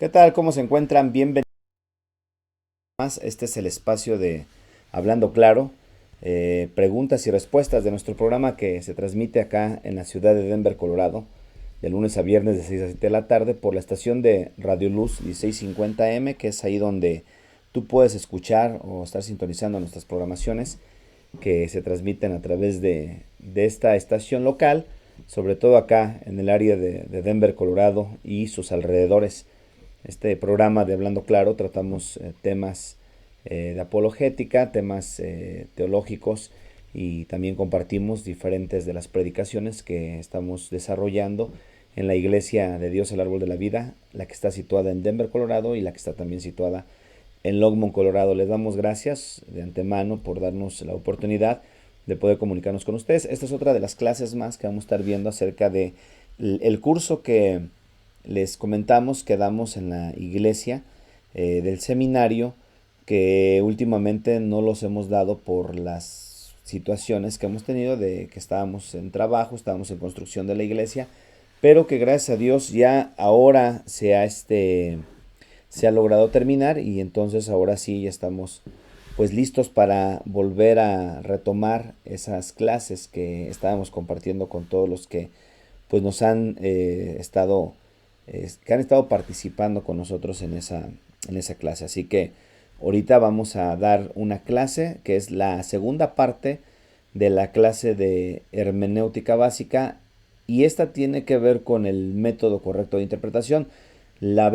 ¿Qué tal? ¿Cómo se encuentran? Bienvenidos más. Este es el espacio de Hablando Claro, preguntas y respuestas de nuestro programa que se transmite acá en la ciudad de Denver, Colorado, de lunes a viernes de 6 a 7 de la tarde por la estación de Radio Luz 1650M, que es ahí donde tú puedes escuchar o estar sintonizando nuestras programaciones que se transmiten a través de esta estación local, sobre todo acá en el área de Denver, Colorado y sus alrededores. Este programa de Hablando Claro tratamos temas de apologética, temas teológicos y también compartimos diferentes de las predicaciones que estamos desarrollando en la Iglesia de Dios el Árbol de la Vida, la que está situada en Denver, Colorado y la que está también situada en Longmont, Colorado. Les damos gracias de antemano por darnos la oportunidad de poder comunicarnos con ustedes. Esta es otra de las clases más que vamos a estar viendo acerca de el curso que les comentamos que damos en la iglesia del seminario, que últimamente no los hemos dado por las situaciones que hemos tenido de que estábamos en trabajo, estábamos en construcción de la iglesia, pero que gracias a Dios ya ahora se ha logrado terminar y entonces ahora sí ya estamos pues listos para volver a retomar esas clases que estábamos compartiendo con todos los que pues nos han que han estado participando con nosotros en esa clase. Así que ahorita vamos a dar una clase que es la segunda parte de la clase de hermenéutica básica y esta tiene que ver con el método correcto de interpretación. La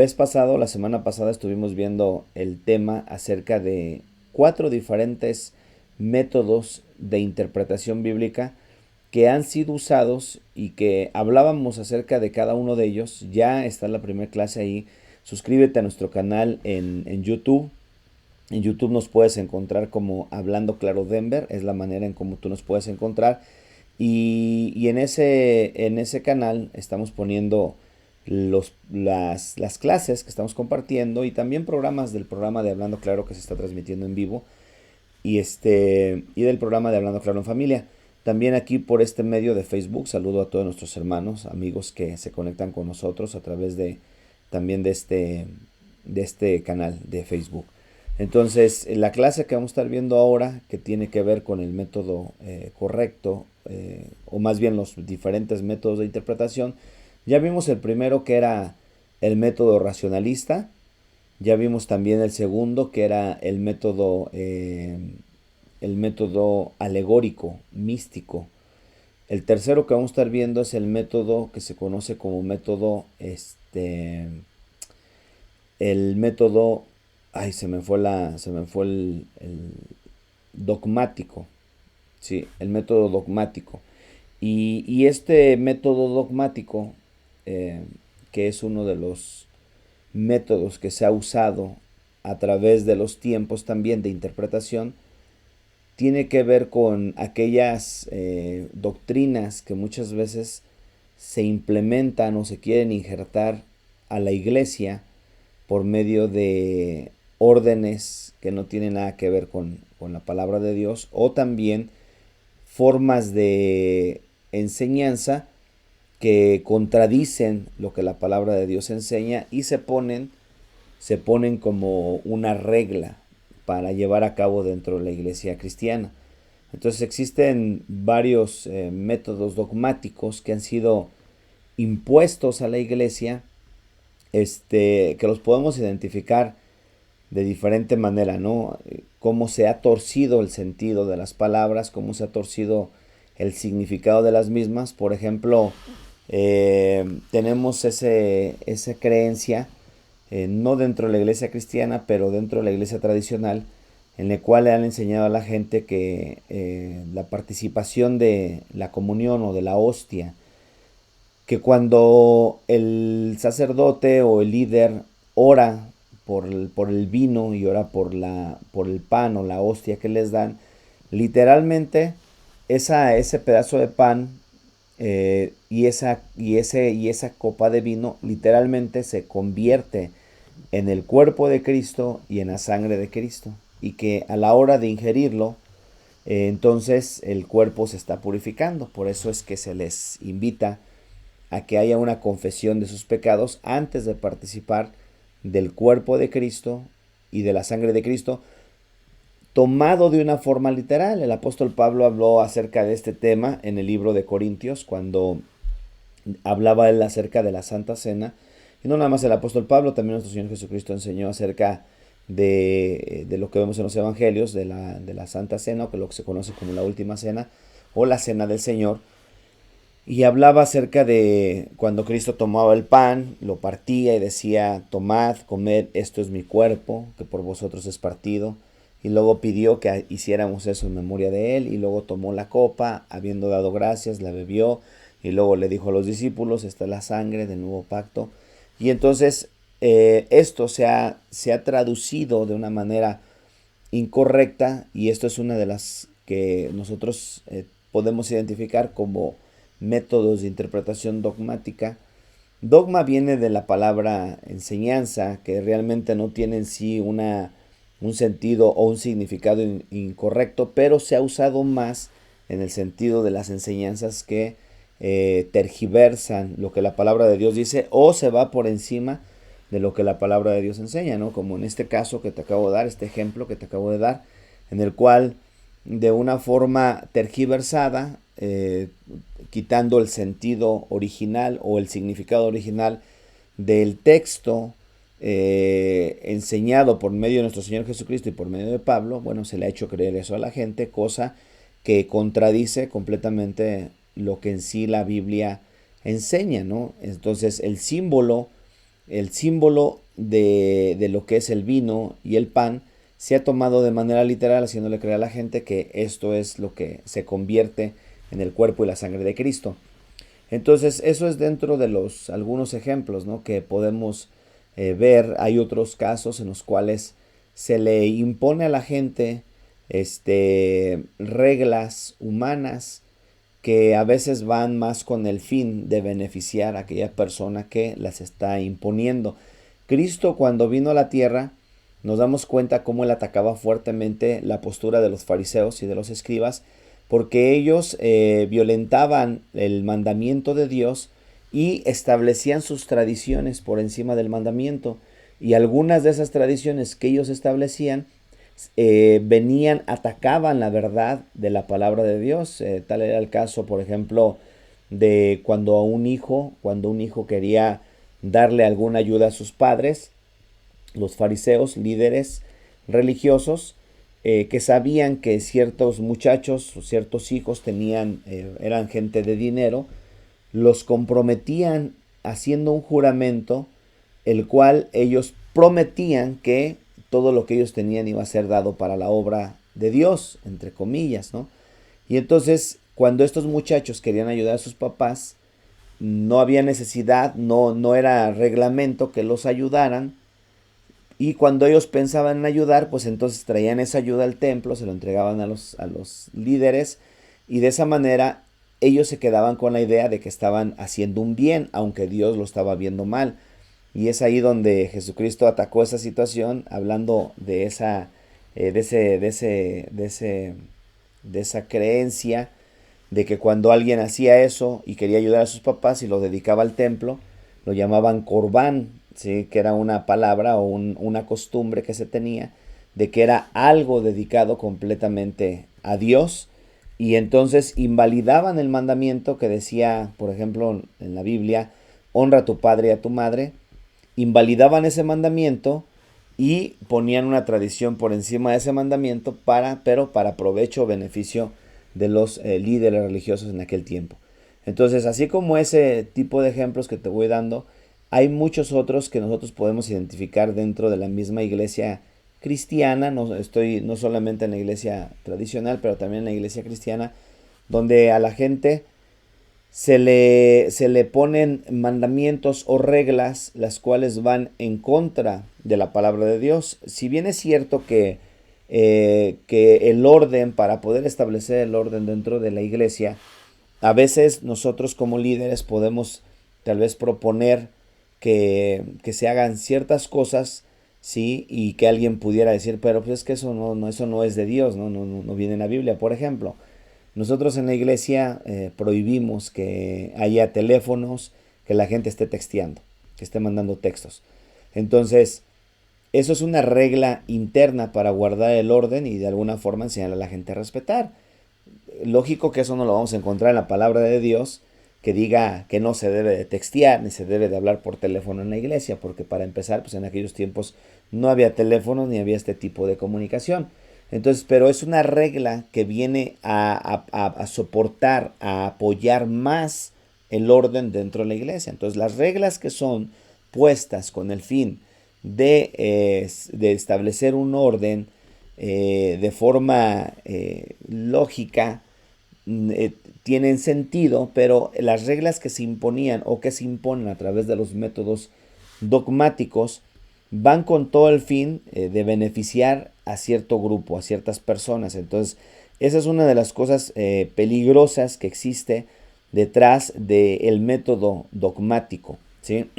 semana pasada estuvimos viendo el tema acerca de 4 diferentes métodos de interpretación bíblica que han sido usados y que hablábamos acerca de cada uno de ellos. Ya está la primera clase ahí. Suscríbete a nuestro canal en YouTube. En YouTube nos puedes encontrar como Hablando Claro Denver, es la manera en cómo tú nos puedes encontrar. Y en ese canal estamos poniendo las clases que estamos compartiendo y también programas del programa de Hablando Claro que se está transmitiendo en vivo y del programa de Hablando Claro en Familia. También aquí por este medio de Facebook saludo a todos nuestros hermanos, amigos que se conectan con nosotros a través de también de este canal de Facebook. Entonces, la clase que vamos a estar viendo ahora, que tiene que ver con el método correcto, o más bien los diferentes métodos de interpretación, ya vimos el primero que era el método racionalista, ya vimos también el segundo que era el método alegórico, místico. El tercero que vamos a estar viendo es el método que se conoce como método, el método, ay, se me fue el dogmático, sí, el método dogmático. Y este método dogmático, eh, que es uno de los métodos que se ha usado a través de los tiempos también de interpretación, tiene que ver con aquellas doctrinas que muchas veces se implementan o se quieren injertar a la iglesia por medio de órdenes que no tienen nada que ver con la palabra de Dios o también formas de enseñanza que contradicen lo que la palabra de Dios enseña y se ponen como una regla para llevar a cabo dentro de la iglesia cristiana. Entonces existen varios métodos dogmáticos que han sido impuestos a la iglesia, que los podemos identificar de diferente manera, ¿no? Cómo se ha torcido el sentido de las palabras, cómo se ha torcido el significado de las mismas. Por ejemplo, tenemos esa creencia, no dentro de la iglesia cristiana, pero dentro de la iglesia tradicional, en la cual le han enseñado a la gente que la participación de la comunión o de la hostia, que cuando el sacerdote o el líder ora por el vino y ora por el pan o la hostia que les dan, literalmente ese pedazo de pan y esa copa de vino literalmente se convierte en el cuerpo de Cristo y en la sangre de Cristo. Y que a la hora de ingerirlo, entonces el cuerpo se está purificando. Por eso es que se les invita a que haya una confesión de sus pecados antes de participar del cuerpo de Cristo y de la sangre de Cristo, tomado de una forma literal. El apóstol Pablo habló acerca de este tema en el libro de Corintios, cuando hablaba él acerca de la Santa Cena. Y no nada más el apóstol Pablo, también nuestro Señor Jesucristo enseñó acerca de lo que vemos en los evangelios, de la Santa Cena, o que lo que se conoce como la Última Cena, o la Cena del Señor. Y hablaba acerca de cuando Cristo tomaba el pan, lo partía y decía: tomad, comed, esto es mi cuerpo, que por vosotros es partido. Y luego pidió que hiciéramos eso en memoria de él, y luego tomó la copa, habiendo dado gracias, la bebió, y luego le dijo a los discípulos: esta es la sangre del nuevo pacto. Y entonces esto se ha traducido de una manera incorrecta, y esto es una de las que nosotros podemos identificar como métodos de interpretación dogmática. Dogma viene de la palabra enseñanza, que realmente no tiene en sí un sentido o un significado incorrecto, pero se ha usado más en el sentido de las enseñanzas que tergiversan lo que la palabra de Dios dice, o se va por encima de lo que la palabra de Dios enseña, ¿no? Como en este caso que te acabo de dar, este ejemplo que te acabo de dar, en el cual de una forma tergiversada, quitando el sentido original o el significado original del texto enseñado por medio de nuestro Señor Jesucristo y por medio de Pablo, bueno, se le ha hecho creer eso a la gente, cosa que contradice completamente lo que en sí la Biblia enseña, ¿no? Entonces el símbolo de lo que es el vino y el pan se ha tomado de manera literal, haciéndole creer a la gente que esto es lo que se convierte en el cuerpo y la sangre de Cristo. Entonces, eso es dentro de los algunos ejemplos, ¿no?, que podemos ver. Hay otros casos en los cuales se le impone a la gente reglas humanas que a veces van más con el fin de beneficiar a aquella persona que las está imponiendo. Cristo, cuando vino a la tierra, nos damos cuenta cómo él atacaba fuertemente la postura de los fariseos y de los escribas, porque ellos violentaban el mandamiento de Dios y establecían sus tradiciones por encima del mandamiento. Y algunas de esas tradiciones que ellos establecían atacaban la verdad de la palabra de Dios. Tal era el caso, por ejemplo, de cuando un hijo quería darle alguna ayuda a sus padres, los fariseos, líderes religiosos, que sabían que ciertos muchachos o ciertos hijos eran gente de dinero, los comprometían haciendo un juramento, el cual ellos prometían que todo lo que ellos tenían iba a ser dado para la obra de Dios, entre comillas, ¿no? Y entonces, cuando estos muchachos querían ayudar a sus papás, no había necesidad, no era reglamento que los ayudaran. Y cuando ellos pensaban en ayudar, pues entonces traían esa ayuda al templo, se lo entregaban a los líderes, y de esa manera ellos se quedaban con la idea de que estaban haciendo un bien, aunque Dios lo estaba viendo mal. Y es ahí donde Jesucristo atacó esa situación, hablando de esa creencia de que cuando alguien hacía eso y quería ayudar a sus papás y lo dedicaba al templo, lo llamaban corbán, ¿sí?, que era una palabra o una costumbre que se tenía de que era algo dedicado completamente a Dios. Y entonces invalidaban el mandamiento que decía, por ejemplo, en la Biblia: honra a tu padre y a tu madre. Invalidaban ese mandamiento y ponían una tradición por encima de ese mandamiento, pero para provecho o beneficio de los líderes religiosos en aquel tiempo. Entonces, así como ese tipo de ejemplos que te voy dando, hay muchos otros que nosotros podemos identificar dentro de la misma iglesia cristiana. No solamente en la iglesia tradicional, pero también en la iglesia cristiana, donde a la gente se le ponen mandamientos o reglas las cuales van en contra de la palabra de Dios. Si bien es cierto que el orden, para poder establecer el orden dentro de la iglesia, a veces nosotros como líderes podemos tal vez proponer que se hagan ciertas cosas, sí, y que alguien pudiera decir: pero pues es que eso no es de Dios, no viene en la Biblia. Por ejemplo, nosotros en la iglesia prohibimos que haya teléfonos, que la gente esté texteando, que esté mandando textos. Entonces, eso es una regla interna para guardar el orden y de alguna forma enseñarle a la gente a respetar. Lógico que eso no lo vamos a encontrar en la palabra de Dios, que diga que no se debe de textear ni se debe de hablar por teléfono en la iglesia, porque para empezar, pues en aquellos tiempos no había teléfonos ni había este tipo de comunicación. Entonces, pero es una regla que viene a soportar, a apoyar más el orden dentro de la iglesia. Entonces, las reglas que son puestas con el fin de establecer un orden de forma lógica, tienen sentido, pero las reglas que se imponían o que se imponen a través de los métodos dogmáticos van con todo el fin de beneficiar a cierto grupo, a ciertas personas. Entonces, esa es una de las cosas peligrosas que existe detrás del método dogmático, ¿sí?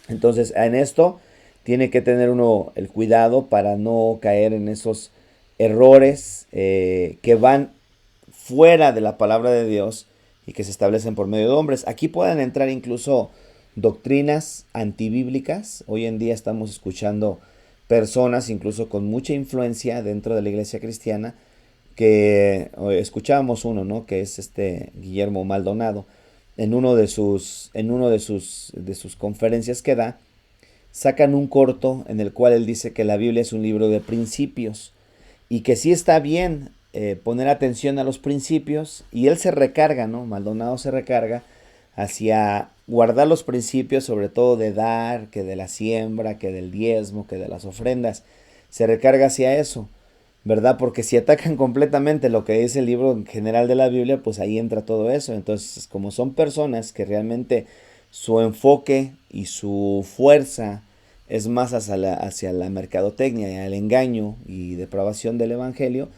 Entonces, en esto tiene que tener uno el cuidado para no caer en esos errores que van fuera de la palabra de Dios y que se establecen por medio de hombres. Aquí pueden entrar incluso doctrinas antibíblicas. Hoy en día estamos escuchando personas incluso con mucha influencia dentro de la iglesia cristiana, que escuchábamos uno, ¿no? Que es Guillermo Maldonado, en uno de sus conferencias que da, sacan un corto en el cual él dice que la Biblia es un libro de principios y que sí está bien poner atención a los principios, y él se recarga, ¿no? Maldonado se recarga hacia guardar los principios, sobre todo de dar, que de la siembra, que del diezmo, que de las ofrendas. Se recarga hacia eso, ¿verdad? Porque si atacan completamente lo que dice el libro en general de la Biblia, pues ahí entra todo eso. Entonces, como son personas que realmente su enfoque y su fuerza es más hacia la mercadotecnia y al engaño y depravación del evangelio,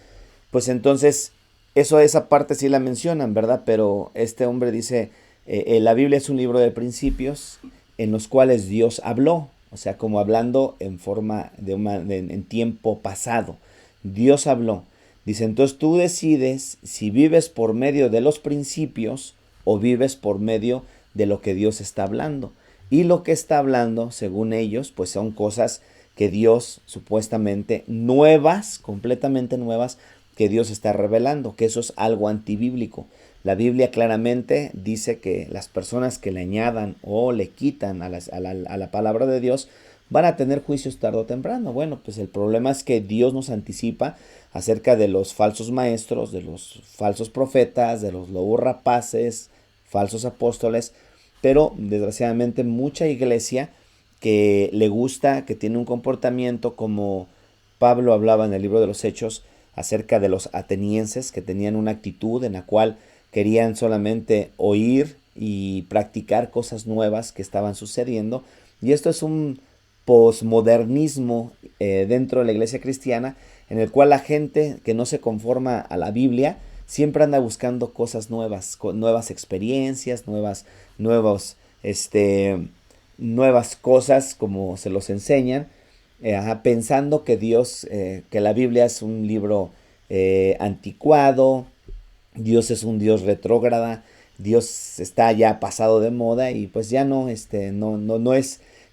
pues entonces esa parte sí la mencionan, ¿verdad? Pero este hombre dice, la Biblia es un libro de principios en los cuales Dios habló, o sea, como hablando en forma en tiempo pasado. Dios habló. Dice, entonces tú decides si vives por medio de los principios o vives por medio de lo que Dios está hablando. Y lo que está hablando, según ellos, pues son cosas que Dios supuestamente nuevas, completamente nuevas, que Dios está revelando, que eso es algo antibíblico. La Biblia claramente dice que las personas que le añadan o le quitan a la palabra de Dios van a tener juicios tarde o temprano. Bueno, pues el problema es que Dios nos anticipa acerca de los falsos maestros, de los falsos profetas, de los lobos rapaces, falsos apóstoles, pero desgraciadamente mucha iglesia que le gusta, que tiene un comportamiento como Pablo hablaba en el libro de los Hechos acerca de los atenienses, que tenían una actitud en la cual querían solamente oír y practicar cosas nuevas que estaban sucediendo. Y esto es un posmodernismo dentro de la iglesia cristiana, en el cual la gente que no se conforma a la Biblia siempre anda buscando cosas nuevas, nuevas experiencias, nuevos, nuevas cosas como se los enseñan, pensando que que la Biblia es un libro anticuado, Dios es un Dios retrógrada, Dios está ya pasado de moda y pues ya no es,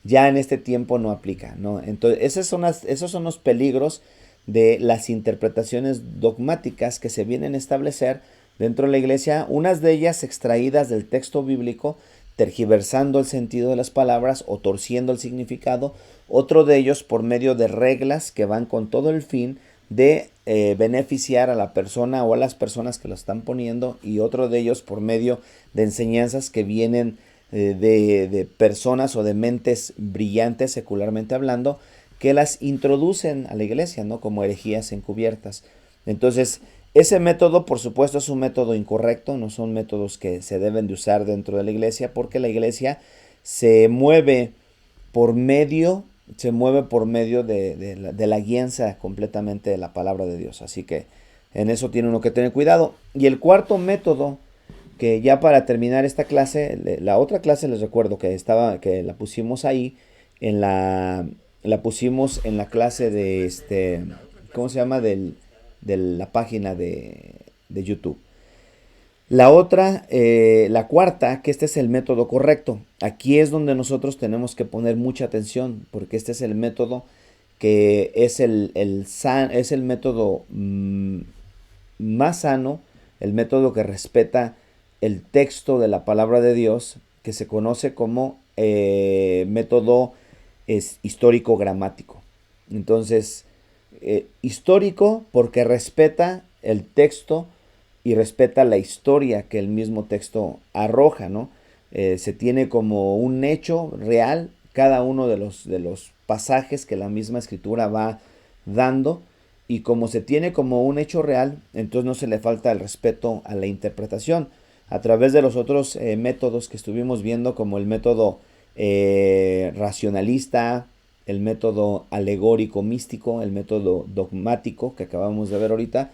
ya en este tiempo no aplica, ¿no? Entonces esos son los peligros de las interpretaciones dogmáticas que se vienen a establecer dentro de la iglesia, unas de ellas extraídas del texto bíblico, tergiversando el sentido de las palabras o torciendo el significado, otro de ellos por medio de reglas que van con todo el fin de beneficiar a la persona o a las personas que lo están poniendo, y otro de ellos por medio de enseñanzas que vienen de personas o de mentes brillantes, secularmente hablando, que las introducen a la iglesia, ¿no? Como herejías encubiertas. Entonces, ese método, por supuesto, es un método incorrecto, no son métodos que se deben de usar dentro de la iglesia, porque la iglesia se mueve por medio, de la guianza completamente de la palabra de Dios. Así que en eso tiene uno que tener cuidado. Y el cuarto método, que ya para terminar esta clase, la otra clase les recuerdo que la pusimos ahí, la pusimos en la clase ¿cómo se llama? De la página de YouTube. La otra, la cuarta, que este es el método correcto. Aquí es donde nosotros tenemos que poner mucha atención, porque este es el método que es es el método más sano, el método que respeta el texto de la palabra de Dios, que se conoce como método histórico gramático. Entonces, histórico porque respeta el texto y respeta la historia que el mismo texto arroja, ¿no? Se tiene como un hecho real cada uno de los pasajes que la misma escritura va dando, y como se tiene como un hecho real, entonces no se le falta el respeto a la interpretación. A través de los otros métodos que estuvimos viendo, como el método racionalista, el método alegórico místico, el método dogmático que acabamos de ver ahorita,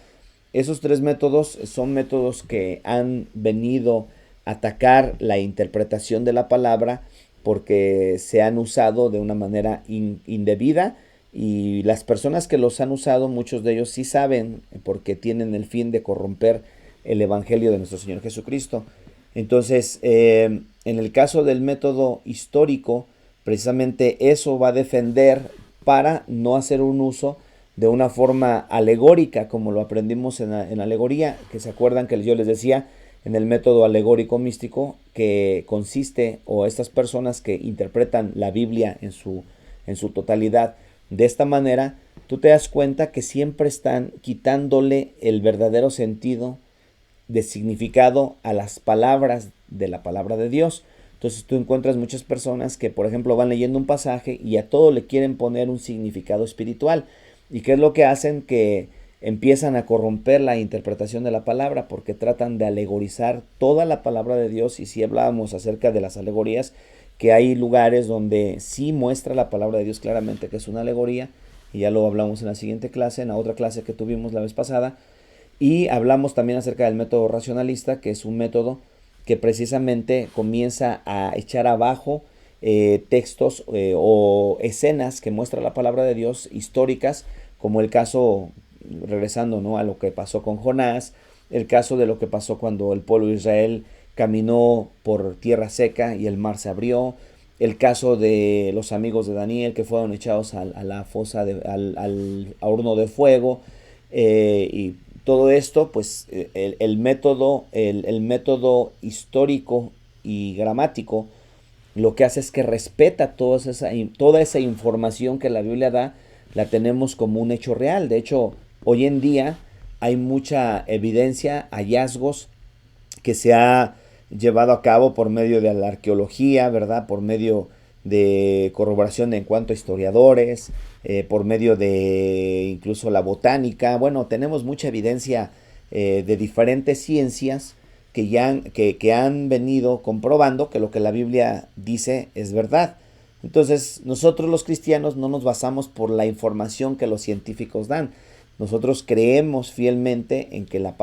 esos tres métodos son métodos que han venido a atacar la interpretación de la palabra porque se han usado de una manera indebida, y las personas que los han usado, muchos de ellos sí saben, porque tienen el fin de corromper el Evangelio de nuestro Señor Jesucristo. Entonces, en el caso del método histórico, precisamente eso va a defender para no hacer un uso de una forma alegórica, como lo aprendimos en alegoría, que se acuerdan que yo les decía en el método alegórico místico, que consiste, o estas personas que interpretan la Biblia en su totalidad de esta manera, tú te das cuenta que siempre están quitándole el verdadero sentido de significado a las palabras de la palabra de Dios. Entonces tú encuentras muchas personas que, por ejemplo, van leyendo un pasaje y a todo le quieren poner un significado espiritual. ¿Y qué es lo que hacen? Que empiezan a corromper la interpretación de la palabra, porque tratan de alegorizar toda la palabra de Dios. Y si hablábamos acerca de las alegorías, que hay lugares donde sí muestra la palabra de Dios claramente que es una alegoría, y ya lo hablamos en la siguiente clase, en la otra clase que tuvimos la vez pasada. Y hablamos también acerca del método racionalista, que es un método que precisamente comienza a echar abajo textos o escenas que muestra la palabra de Dios históricas, como el caso, regresando, ¿no?, a lo que pasó con Jonás, el caso de lo que pasó cuando el pueblo de Israel caminó por tierra seca y el mar se abrió, el caso de los amigos de Daniel que fueron echados a la fosa, al horno de fuego, y todo esto, pues el método histórico y gramático lo que hace es que respeta toda esa información que la Biblia da, la tenemos como un hecho real. De hecho, hoy en día hay mucha evidencia, hallazgos que se ha llevado a cabo por medio de la arqueología, ¿verdad? Por medio de corroboración en cuanto a historiadores, por medio de incluso la botánica. Bueno, tenemos mucha evidencia de diferentes ciencias que han venido comprobando que lo que la Biblia dice es verdad. Entonces, nosotros los cristianos no nos basamos por la información que los científicos dan. Nosotros creemos fielmente en que lo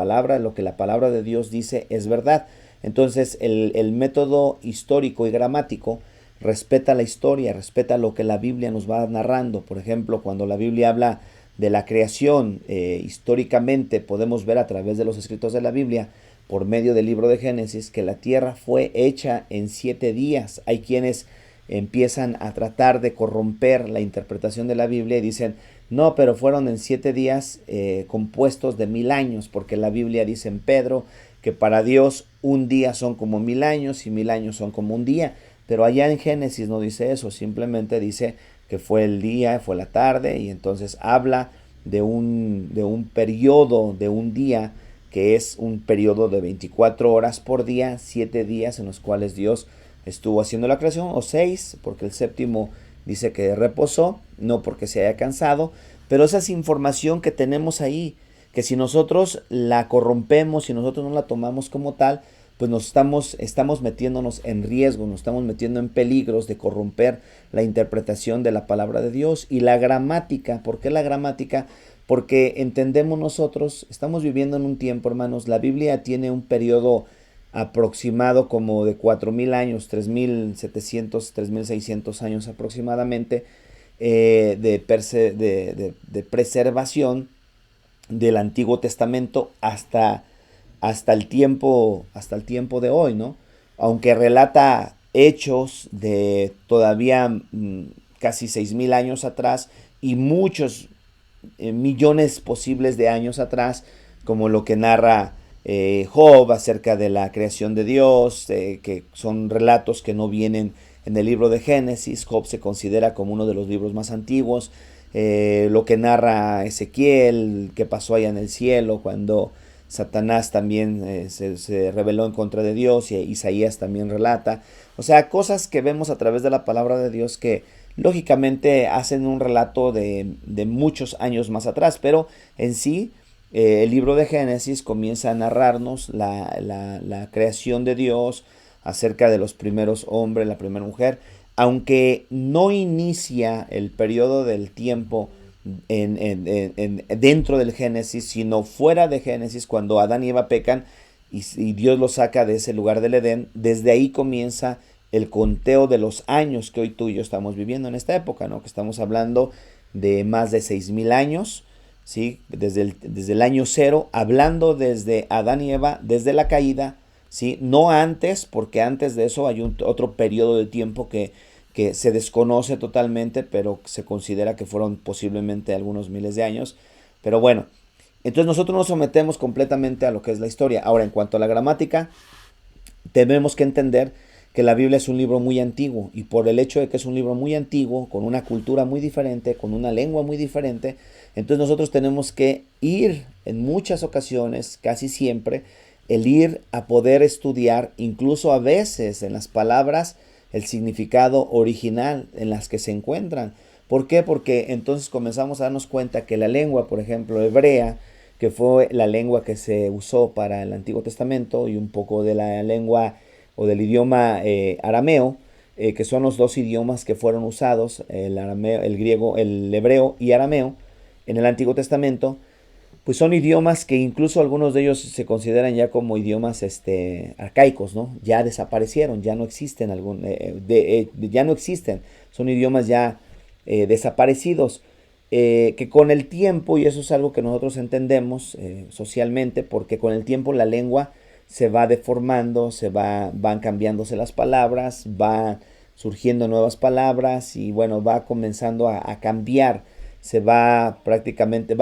que la palabra de Dios dice es verdad. Entonces, el método histórico y gramático respeta la historia, respeta lo que la Biblia nos va narrando. Por ejemplo, cuando la Biblia habla de la creación, históricamente podemos ver a través de los escritos de la Biblia, por medio del libro de Génesis, que la tierra fue hecha en 7 días. Hay quienes empiezan a tratar de corromper la interpretación de la Biblia y dicen, no, pero fueron en 7 días compuestos de 1000 años, porque la Biblia dice en Pedro que para Dios un día son como 1000 años y 1000 años son como un día. Pero allá en Génesis no dice eso, simplemente dice que fue el día, fue la tarde, y entonces habla de un periodo de un día, que es un periodo de 24 horas por día, 7 días en los cuales Dios estuvo haciendo la creación, o 6, porque el séptimo dice que reposó, no porque se haya cansado, pero esa es información que tenemos ahí, que si nosotros la corrompemos, si nosotros no la tomamos como tal, pues estamos metiéndonos en riesgo, nos estamos metiendo en peligros de corromper la interpretación de la palabra de Dios. Y la gramática, ¿por qué la gramática? Porque entendemos nosotros, estamos viviendo en un tiempo, hermanos, la Biblia tiene un periodo aproximado como de 4000 años, 3700, 3600 años aproximadamente, de preservación del Antiguo Testamento hasta hasta el tiempo de hoy, ¿no? Aunque relata hechos de todavía casi 6.000 años atrás y muchos millones posibles de años atrás, como lo que narra Job acerca de la creación de Dios, que son relatos que no vienen en el libro de Génesis. Job se considera como uno de los libros más antiguos. Lo que narra Ezequiel, que pasó allá en el cielo cuando Satanás también se rebeló en contra de Dios, y Isaías también relata. O sea, cosas que vemos a través de la palabra de Dios que lógicamente hacen un relato de muchos años más atrás, pero en sí el libro de Génesis comienza a narrarnos la creación de Dios, acerca de los primeros hombres, la primera mujer, aunque no inicia el periodo del tiempo dentro del Génesis, sino fuera de Génesis, cuando Adán y Eva pecan y Dios los saca de ese lugar del Edén. Desde ahí comienza el conteo de los años que hoy tú y yo estamos viviendo en esta época, ¿no? Que estamos hablando de más de 6.000 años, ¿sí? Desde el año cero, hablando desde Adán y Eva, desde la caída, ¿sí? No antes, porque antes de eso hay otro periodo de tiempo que se desconoce totalmente, pero se considera que fueron posiblemente algunos miles de años. Pero bueno, entonces nosotros nos sometemos completamente a lo que es la historia. Ahora, en cuanto a la gramática, tenemos que entender que la Biblia es un libro muy antiguo, y por el hecho de que es un libro muy antiguo, con una cultura muy diferente, con una lengua muy diferente, entonces nosotros tenemos que ir en muchas ocasiones, casi siempre, el ir a poder estudiar, incluso a veces en las palabras, el significado original en las que se encuentran. ¿Por qué? Porque entonces comenzamos a darnos cuenta que la lengua, por ejemplo, hebrea, que fue la lengua que se usó para el Antiguo Testamento, y un poco de la lengua o del idioma arameo, que son los dos idiomas que fueron usados, el arameo, el griego, el hebreo y arameo, en el Antiguo Testamento, pues son idiomas que incluso algunos de ellos se consideran ya como idiomas arcaicos, ¿no? Ya desaparecieron, ya no existen, ya no existen, son idiomas ya desaparecidos, que con el tiempo, y eso es algo que nosotros entendemos socialmente, porque con el tiempo la lengua se va deformando, van cambiándose las palabras, van surgiendo nuevas palabras, y bueno, va comenzando a cambiar, va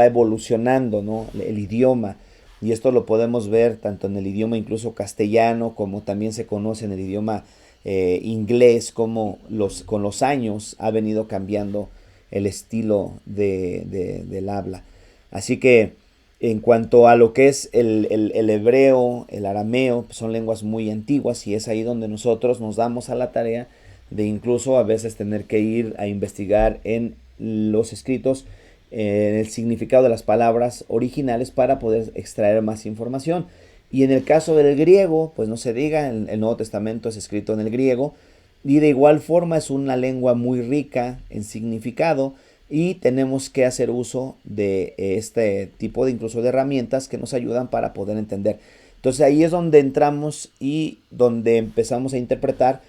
evolucionando, ¿no? El idioma. Y esto lo podemos ver tanto en el idioma incluso castellano, como también se conoce en el idioma inglés, como con los años ha venido cambiando el estilo del habla. Así que en cuanto a lo que es el hebreo, el arameo, pues son lenguas muy antiguas, y es ahí donde nosotros nos damos a la tarea de incluso a veces tener que ir a investigar en los escritos el significado de las palabras originales para poder extraer más información. Y en el caso del griego, pues no se diga, el Nuevo Testamento es escrito en el griego, y de igual forma es una lengua muy rica en significado, y tenemos que hacer uso de este tipo de incluso de herramientas que nos ayudan para poder entender. Entonces ahí es donde entramos y donde empezamos a interpretar,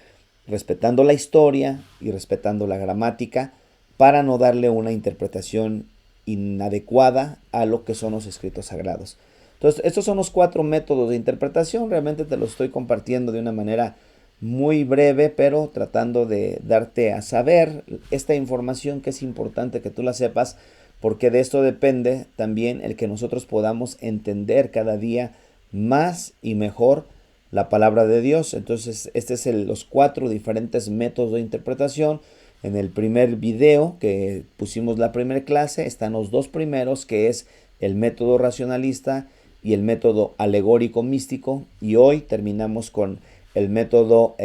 respetando la historia y respetando la gramática, para no darle una interpretación inadecuada a lo que son los escritos sagrados. Entonces, estos son los 4 métodos de interpretación. Realmente te los estoy compartiendo de una manera muy breve, pero tratando de darte a saber esta información, que es importante que tú la sepas, porque de esto depende también el que nosotros podamos entender cada día más y mejor la palabra de Dios. Entonces, los 4 diferentes métodos de interpretación. En el primer video que pusimos la primera clase están los 2 primeros, que es el método racionalista y el método alegórico místico, y hoy terminamos con el método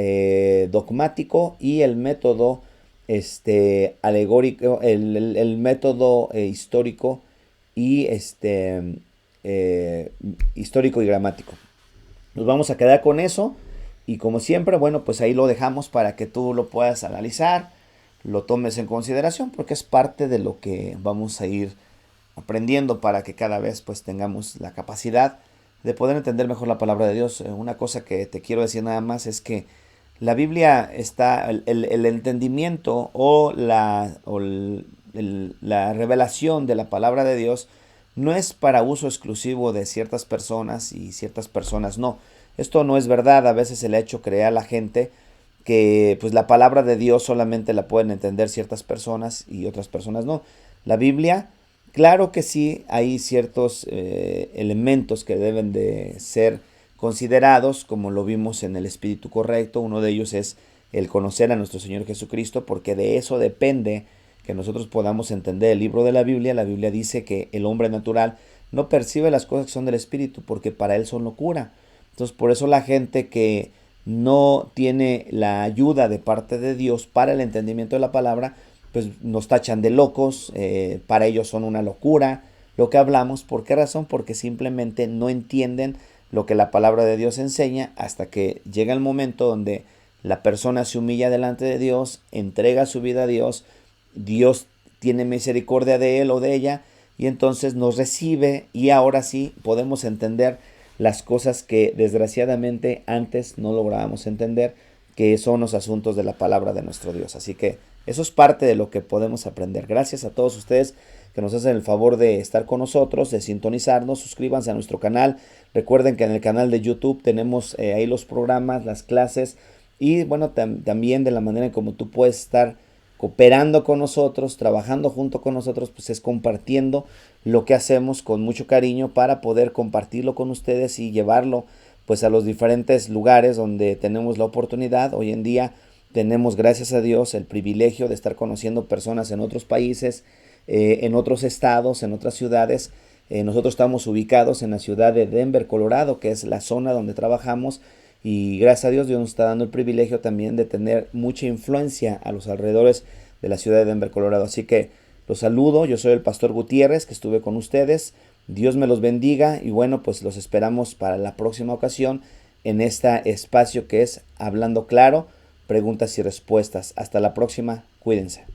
dogmático y el método alegórico, el método histórico y histórico y gramático. Nos vamos a quedar con eso, y como siempre, bueno, pues ahí lo dejamos para que tú lo puedas analizar, lo tomes en consideración, porque es parte de lo que vamos a ir aprendiendo para que cada vez pues tengamos la capacidad de poder entender mejor la palabra de Dios. Una cosa que te quiero decir nada más es que la Biblia está, el entendimiento o la revelación de la palabra de Dios no es para uso exclusivo de ciertas personas y ciertas personas no. Esto no es verdad. A veces se le ha hecho creer a la gente que pues la palabra de Dios solamente la pueden entender ciertas personas y otras personas no. La Biblia, claro que sí, hay ciertos elementos que deben de ser considerados, como lo vimos en el espíritu correcto. Uno de ellos es el conocer a nuestro Señor Jesucristo, porque de eso depende que nosotros podamos entender el libro de la Biblia. La Biblia dice que el hombre natural no percibe las cosas que son del espíritu, porque para él son locura. Entonces, por eso la gente que no tiene la ayuda de parte de Dios para el entendimiento de la palabra, pues nos tachan de locos. Para ellos son una locura lo que hablamos. ¿Por qué razón? Porque simplemente no entienden lo que la palabra de Dios enseña, hasta que llega el momento donde la persona se humilla delante de Dios, entrega su vida a Dios, Dios tiene misericordia de él o de ella, y entonces nos recibe, y ahora sí podemos entender las cosas que desgraciadamente antes no lográbamos entender, que son los asuntos de la palabra de nuestro Dios. Así que eso es parte de lo que podemos aprender. Gracias a todos ustedes que nos hacen el favor de estar con nosotros, de sintonizarnos. Suscríbanse a nuestro canal. Recuerden que en el canal de YouTube tenemos ahí los programas, las clases, y bueno, también de la manera en como tú puedes estar cooperando con nosotros, trabajando junto con nosotros, pues es compartiendo lo que hacemos con mucho cariño para poder compartirlo con ustedes y llevarlo pues a los diferentes lugares donde tenemos la oportunidad. Hoy en día tenemos, gracias a Dios, el privilegio de estar conociendo personas en otros países, en otros estados, en otras ciudades. Nosotros estamos ubicados en la ciudad de Denver, Colorado, que es la zona donde trabajamos, y gracias a Dios, Dios nos está dando el privilegio también de tener mucha influencia a los alrededores de la ciudad de Denver, Colorado. Así que los saludo. Yo soy el pastor Gutiérrez, que estuve con ustedes. Dios me los bendiga, y bueno, pues los esperamos para la próxima ocasión en este espacio que es Hablando Claro, preguntas y respuestas. Hasta la próxima, cuídense.